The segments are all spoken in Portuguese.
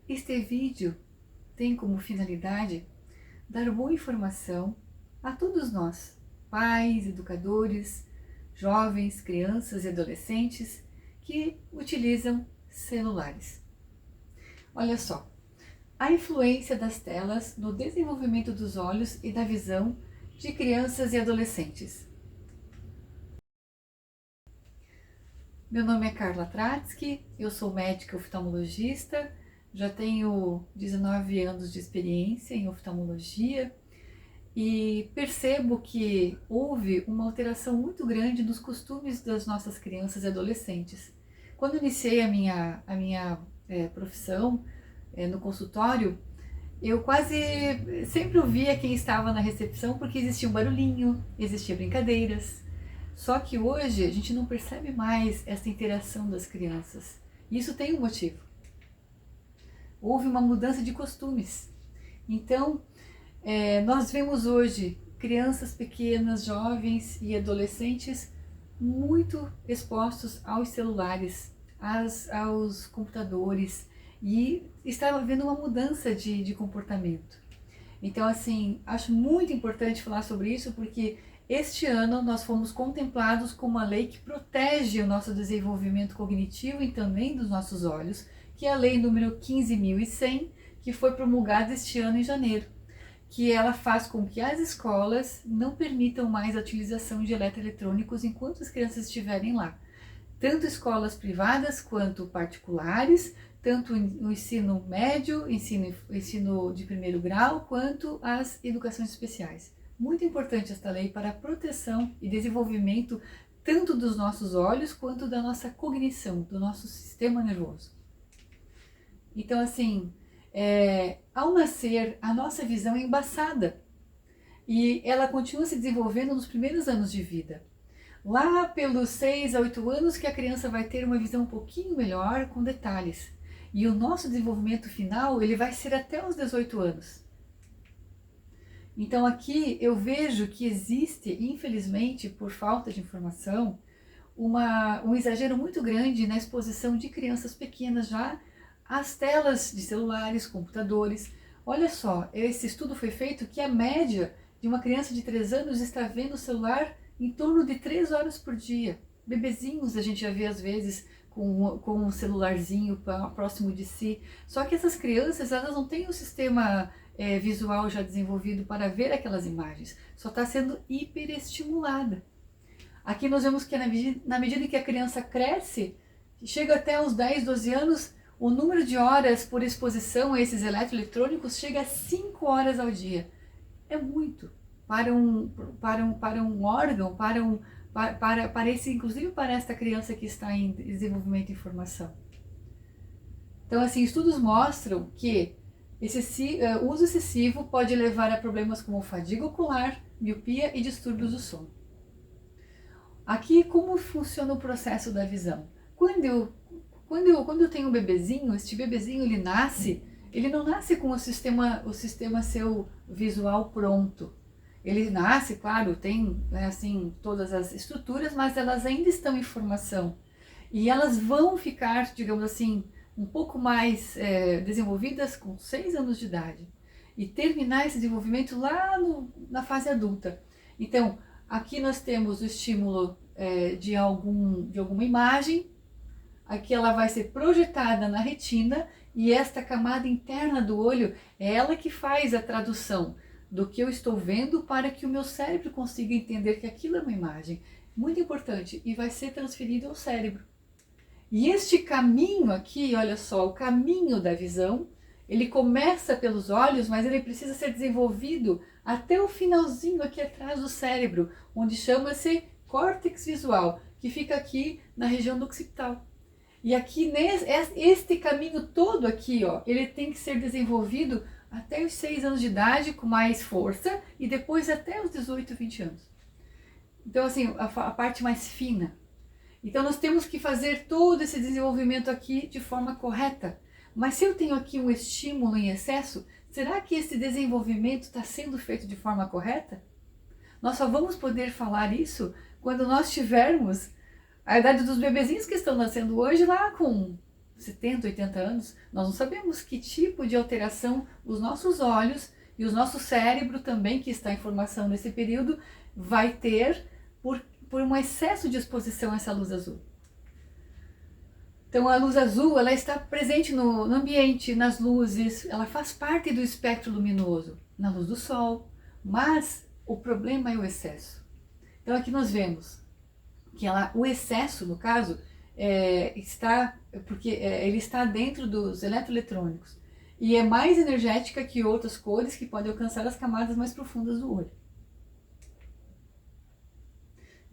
Este vídeo tem como finalidade dar boa informação a todos nós, pais, educadores, jovens, crianças e adolescentes que utilizam celulares. Olha só, a influência das telas no desenvolvimento dos olhos e da visão de crianças e adolescentes. Meu nome é Carla Tratsky, eu sou médica oftalmologista, já tenho 19 anos de experiência em oftalmologia e percebo que houve uma alteração muito grande nos costumes das nossas crianças e adolescentes. Quando iniciei a minha profissão no consultório, eu quase sempre ouvia quem estava na recepção porque existia um barulhinho, existia brincadeiras. Só que hoje a gente não percebe mais essa interação das crianças. E isso tem um motivo. Houve uma mudança de costumes. Então, nós vemos hoje crianças pequenas, jovens e adolescentes muito expostos aos celulares, aos computadores, e está havendo uma mudança de comportamento. Então, assim, acho muito importante falar sobre isso porque este ano nós fomos contemplados com uma lei que protege o nosso desenvolvimento cognitivo e também dos nossos olhos, que é a lei número 15.100, que foi promulgada este ano em janeiro, que ela faz com que as escolas não permitam mais a utilização de eletroeletrônicos enquanto as crianças estiverem lá. Tanto escolas privadas quanto particulares, tanto o ensino médio, ensino de primeiro grau, quanto as educações especiais. Muito importante esta lei para a proteção e desenvolvimento tanto dos nossos olhos quanto da nossa cognição, do nosso sistema nervoso. Então, assim, ao nascer, a nossa visão é embaçada e ela continua se desenvolvendo nos primeiros anos de vida. Lá pelos 6 a 8 anos que a criança vai ter uma visão um pouquinho melhor, com detalhes. E o nosso desenvolvimento final, ele vai ser até os 18 anos. Então aqui eu vejo que existe, infelizmente, por falta de informação, um exagero muito grande na exposição de crianças pequenas já às telas de celulares, computadores. Olha só, esse estudo foi feito que a média de uma criança de 3 anos está vendo o celular em torno de 3 horas por dia. Bebezinhos a gente já vê às vezes com um celularzinho próximo de si. Só que essas crianças, elas não têm um sistema visual já desenvolvido para ver aquelas imagens. Só está sendo hiperestimulada. Aqui nós vemos que na medida que a criança cresce, chega até os 10, 12 anos, o número de horas por exposição a esses eletroeletrônicos chega a 5 horas ao dia. É muito. Para um órgão, inclusive para esta criança que está em desenvolvimento e formação. Então, assim, estudos mostram que o uso excessivo pode levar a problemas como fadiga ocular, miopia e distúrbios do sono. Aqui, como funciona o processo da visão? Quando eu tenho um bebezinho, este bebezinho ele não nasce com o sistema seu visual pronto. Ele nasce, claro, tem assim, todas as estruturas, mas elas ainda estão em formação. E elas vão ficar, digamos assim, um pouco mais desenvolvidas com 6 anos de idade. E terminar esse desenvolvimento lá na fase adulta. Então, aqui nós temos o estímulo de alguma imagem. Aqui ela vai ser projetada na retina e esta camada interna do olho é ela que faz a tradução do que eu estou vendo para que o meu cérebro consiga entender que aquilo é uma imagem. Muito importante, e vai ser transferido ao cérebro. E este caminho aqui, olha só, o caminho da visão, ele começa pelos olhos, mas ele precisa ser desenvolvido até o finalzinho aqui atrás do cérebro, onde chama-se córtex visual, que fica aqui na região do occipital. E aqui, este caminho todo aqui, ó, ele tem que ser desenvolvido até os 6 anos de idade com mais força e depois até os 18, 20 anos. Então, assim, a parte mais fina. Então, nós temos que fazer todo esse desenvolvimento aqui de forma correta. Mas se eu tenho aqui um estímulo em excesso, será que esse desenvolvimento está sendo feito de forma correta? Nós só vamos poder falar isso quando nós tivermos a idade dos bebezinhos que estão nascendo hoje lá com 70, 80 anos, nós não sabemos que tipo de alteração os nossos olhos e o nosso cérebro também, que está em formação nesse período, vai ter por um excesso de exposição a essa luz azul. Então a luz azul, ela está presente no ambiente, nas luzes, ela faz parte do espectro luminoso, na luz do sol, mas o problema é o excesso. Então aqui nós vemos que o excesso, no caso, ele está dentro dos eletroeletrônicos e é mais energética que outras cores que podem alcançar as camadas mais profundas do olho.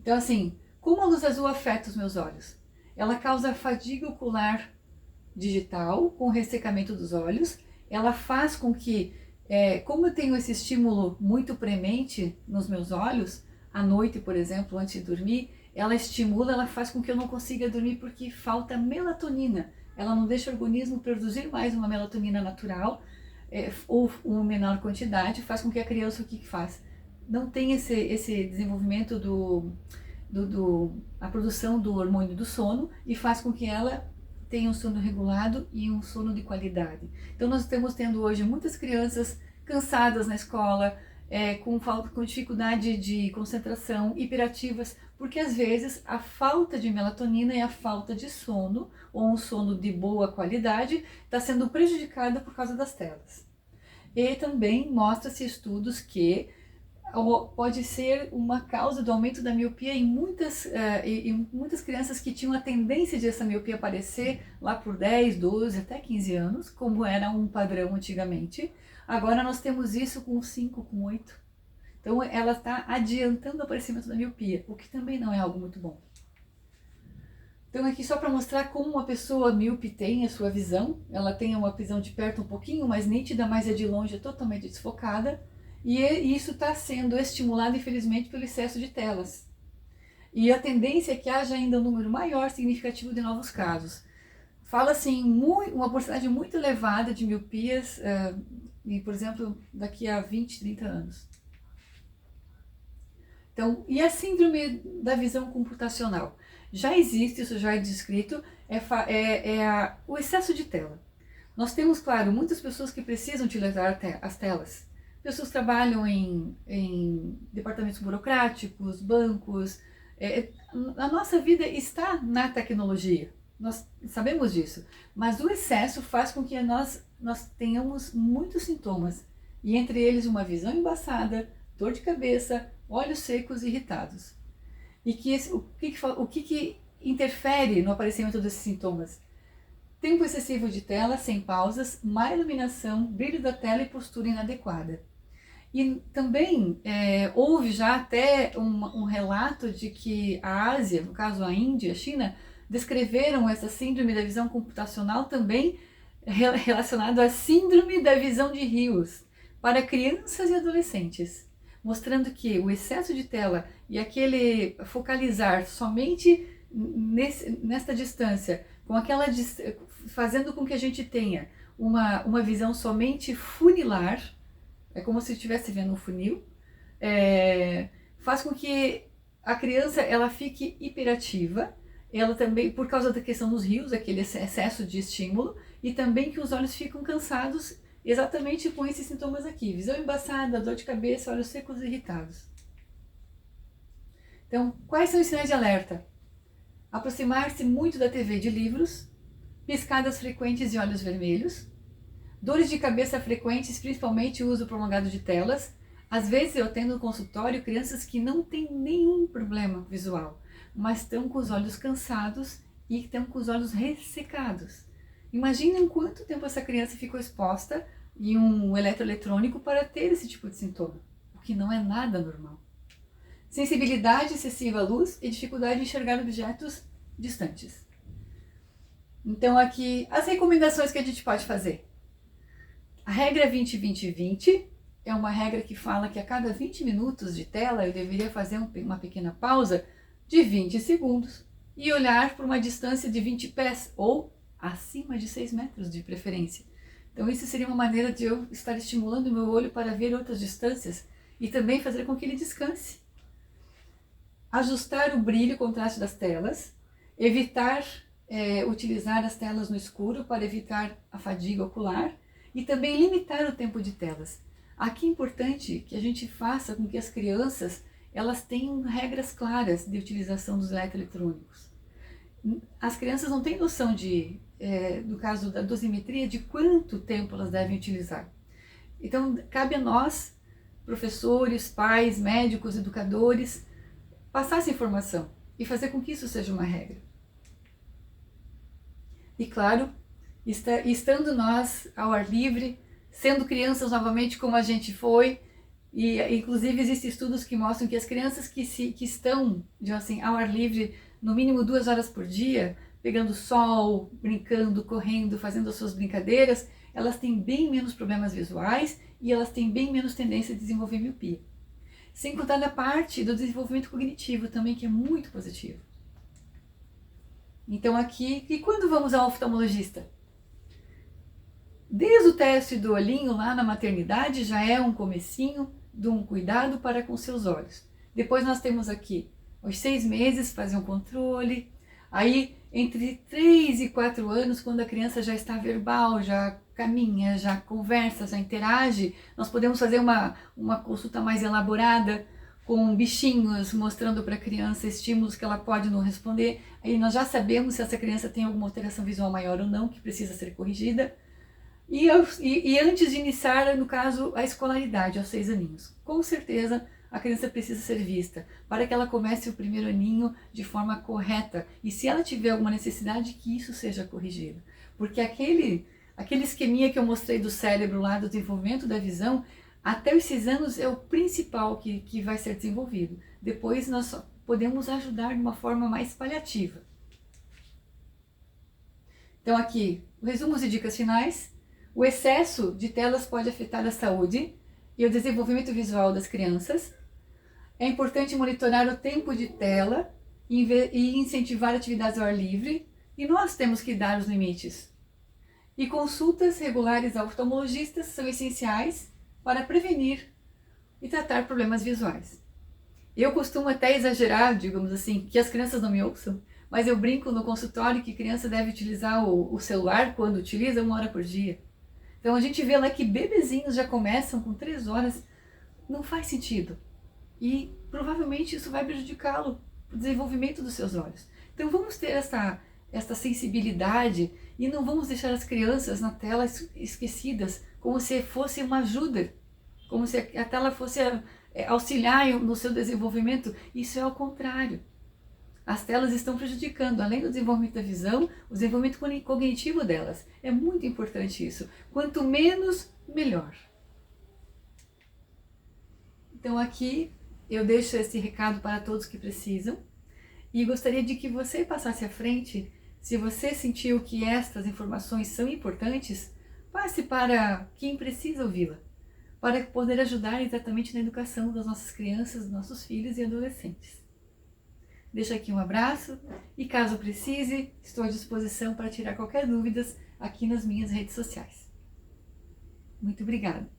Então assim, como a luz azul afeta os meus olhos? Ela causa fadiga ocular digital, com ressecamento dos olhos. Ela faz com que, como eu tenho esse estímulo muito premente nos meus olhos, à noite, por exemplo, antes de dormir, ela faz com que eu não consiga dormir porque falta melatonina. Ela não deixa o organismo produzir mais uma melatonina natural, ou uma menor quantidade, faz com que a criança, o que faz? Não tem esse desenvolvimento a produção do hormônio do sono e faz com que ela tenha um sono regulado e um sono de qualidade. Então nós estamos tendo hoje muitas crianças cansadas na escola, com dificuldade de concentração, hiperativas, porque às vezes a falta de melatonina e a falta de sono, ou um sono de boa qualidade, está sendo prejudicada por causa das telas. E também mostra-se estudos que pode ser uma causa do aumento da miopia em muitas crianças que tinham a tendência de essa miopia aparecer lá por 10, 12, até 15 anos, como era um padrão antigamente. Agora nós temos isso com 5, com 8. Então ela está adiantando o aparecimento da miopia, o que também não é algo muito bom. Então aqui só para mostrar como uma pessoa míope tem a sua visão. Ela tem uma visão de perto um pouquinho mais nítida, mas de longe é totalmente desfocada. E isso está sendo estimulado, infelizmente, pelo excesso de telas. E a tendência é que haja ainda um número maior, significativo, de novos casos. Fala-se em uma porcentagem muito elevada de miopias, por exemplo, daqui a 20, 30 anos. Então, e a síndrome da visão computacional? Já existe, isso já é descrito, o excesso de tela. Nós temos, claro, muitas pessoas que precisam utilizar as telas. Pessoas que trabalham em departamentos burocráticos, bancos. A nossa vida está na tecnologia, nós sabemos disso. Mas o excesso faz com que nós tenhamos muitos sintomas. E entre eles uma visão embaçada, dor de cabeça, olhos secos e irritados. E o que interfere no aparecimento desses sintomas? Tempo excessivo de tela, sem pausas, má iluminação, brilho da tela e postura inadequada. E também houve já até um relato de que a Ásia, no caso a Índia, a China, descreveram essa síndrome da visão computacional também relacionado à síndrome da visão de rios para crianças e adolescentes, mostrando que o excesso de tela e aquele focalizar somente nesta distância, fazendo com que a gente tenha uma visão somente funilar. É como se estivesse vendo um funil. Faz com que a criança ela fique hiperativa. Ela também, por causa da questão dos rios, aquele excesso de estímulo. E também que os olhos ficam cansados, exatamente com esses sintomas aqui. Visão embaçada, dor de cabeça, olhos secos e irritados. Então, quais são os sinais de alerta? Aproximar-se muito da TV de livros. Piscadas frequentes e olhos vermelhos. Dores de cabeça frequentes, principalmente o uso prolongado de telas. Às vezes eu tenho no consultório crianças que não têm nenhum problema visual, mas estão com os olhos cansados e estão com os olhos ressecados. Imaginem quanto tempo essa criança ficou exposta em um eletroeletrônico para ter esse tipo de sintoma, o que não é nada normal. Sensibilidade excessiva à luz e dificuldade de enxergar objetos distantes. Então aqui, as recomendações que a gente pode fazer. A regra 20-20-20 é uma regra que fala que a cada 20 minutos de tela eu deveria fazer uma pequena pausa de 20 segundos e olhar por uma distância de 20 pés ou acima de 6 metros de preferência. Então isso seria uma maneira de eu estar estimulando o meu olho para ver outras distâncias e também fazer com que ele descanse. Ajustar o brilho e contraste das telas, evitar utilizar as telas no escuro para evitar a fadiga ocular e também limitar o tempo de telas. Aqui é importante que a gente faça com que as crianças elas tenham regras claras de utilização dos eletroeletrônicos. As crianças não têm noção no caso da dosimetria, de quanto tempo elas devem utilizar. Então, cabe a nós, professores, pais, médicos, educadores, passar essa informação e fazer com que isso seja uma regra. E claro, estando nós ao ar livre, sendo crianças novamente como a gente foi, e inclusive existem estudos que mostram que as crianças que estão assim, ao ar livre no mínimo 2 horas por dia, pegando sol, brincando, correndo, fazendo as suas brincadeiras, elas têm bem menos problemas visuais e elas têm bem menos tendência a desenvolver miopia. Sem contar na parte do desenvolvimento cognitivo também, que é muito positivo. Então aqui, e quando vamos ao oftalmologista? Desde o teste do olhinho lá na maternidade já é um comecinho de um cuidado para com seus olhos. Depois nós temos aqui aos 6 meses fazer um controle. Aí entre 3 e 4 anos, quando a criança já está verbal, já caminha, já conversa, já interage, nós podemos fazer uma consulta mais elaborada com bichinhos, mostrando para a criança estímulos que ela pode não responder. Aí nós já sabemos se essa criança tem alguma alteração visual maior ou não, que precisa ser corrigida. E antes de iniciar, no caso, a escolaridade, aos 6 aninhos, com certeza a criança precisa ser vista, para que ela comece o primeiro aninho de forma correta. E se ela tiver alguma necessidade, que isso seja corrigido. Porque aquele esqueminha que eu mostrei do cérebro lá, do desenvolvimento da visão, até os 6 anos é o principal que vai ser desenvolvido. Depois nós podemos ajudar de uma forma mais paliativa. Então aqui, resumos e dicas finais. O excesso de telas pode afetar a saúde e o desenvolvimento visual das crianças. É importante monitorar o tempo de tela e incentivar atividades ao ar livre. E nós temos que dar os limites. E consultas regulares a oftalmologistas são essenciais para prevenir e tratar problemas visuais. Eu costumo até exagerar, digamos assim, que as crianças não me ouçam, mas eu brinco no consultório que criança deve utilizar o celular, quando utiliza, 1 hora por dia. Então a gente vê lá que bebezinhos já começam com 3 horas, não faz sentido. E provavelmente isso vai prejudicá-lo, o desenvolvimento dos seus olhos. Então vamos ter esta sensibilidade e não vamos deixar as crianças na tela esquecidas, como se fosse uma ajuda, como se a tela fosse auxiliar no seu desenvolvimento. Isso é ao contrário. As telas estão prejudicando, além do desenvolvimento da visão, o desenvolvimento cognitivo delas. É muito importante isso. Quanto menos, melhor. Então aqui eu deixo esse recado para todos que precisam e gostaria de que você passasse à frente. Se você sentiu que estas informações são importantes, passe para quem precisa ouvi-la, para poder ajudar exatamente na educação das nossas crianças, dos nossos filhos e adolescentes. Deixo aqui um abraço e, caso precise, estou à disposição para tirar qualquer dúvidas aqui nas minhas redes sociais. Muito obrigada!